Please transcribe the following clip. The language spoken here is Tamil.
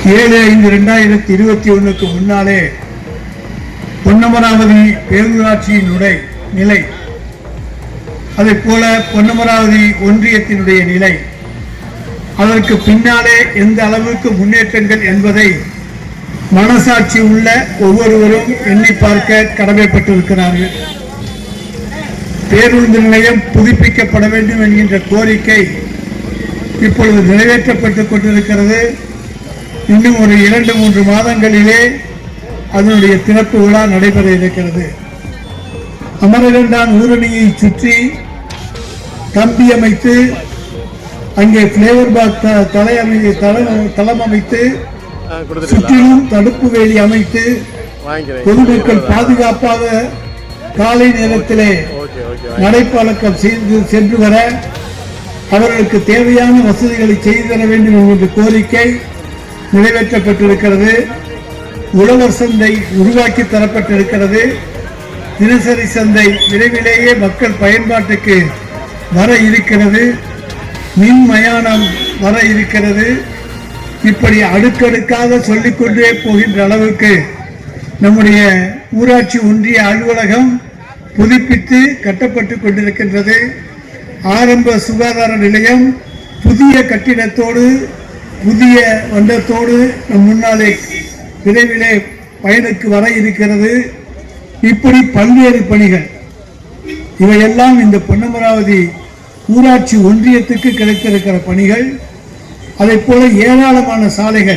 7/5/2021 முன்னாலே பொன்னமராவதி பேரூராட்சியின் நிலை, அதே போல பொன்னமராவதி ஒன்றியத்தினுடைய நிலை, அதற்கு பின்னாலே எந்த அளவுக்கு முன்னேற்றங்கள் என்பதை மனசாட்சி உள்ள ஒவ்வொருவரும் எண்ணி பார்க்க கடமைப்பட்டிருக்கிறார்கள். பேருந்து நிலையம் புதுப்பிக்கப்பட வேண்டும் என்கின்ற கோரிக்கை இப்பொழுது நிறைவேற்றப்பட்டுக் கொண்டிருக்கிறது. இன்னும் ஒரு 2-3 மாதங்களிலே அதனுடைய திறப்பு விழா நடைபெற இருக்கிறது. அமரகண்டான் ஊரணியை சுற்றி கம்பி அமைத்து அங்கே பிளேவர் பாக் தளம் அமைத்து சுற்றிலும் தடுப்பு வேலி அமைத்து பொதுமக்கள் பாதுகாப்பாக காலை நேரத்திலே நடைப்பழக்கம் சென்று வர அவர்களுக்கு தேவையான வசதிகளை செய்து தர வேண்டும் என்கின்ற கோரிக்கை நிறைவேற்றப்பட்டிருக்கிறது. உழவர் சந்தை உருவாக்கி தரப்பட்டிருக்கிறது. தினசரி சந்தை விரைவிலேயே மக்கள் பயன்பாட்டுக்கு வர இருக்கிறது. மின் மயானம் வர இருக்கிறது. இப்படி அடுக்கடுக்காக சொல்லிக்கொண்டே போகின்ற அளவுக்கு நம்முடைய ஊராட்சி ஒன்றிய அலுவலகம் புதுப்பித்து கட்டப்பட்டு கொண்டிருக்கின்றது. ஆரம்ப சுகாதார நிலையம் புதிய கட்டிடத்தோடு புதிய வண்டத்தோடு நம் முன்னாலே விரைவிலே பயனுக்கு வர இருக்கிறது. இப்படி பல்வேறு பணிகள் இவையெல்லாம் இந்த பொன்னமராவதி ஊராட்சி ஒன்றியத்துக்கு கிடைத்திருக்கிற பணிகள். அதை போல ஏராளமான சாலைகள்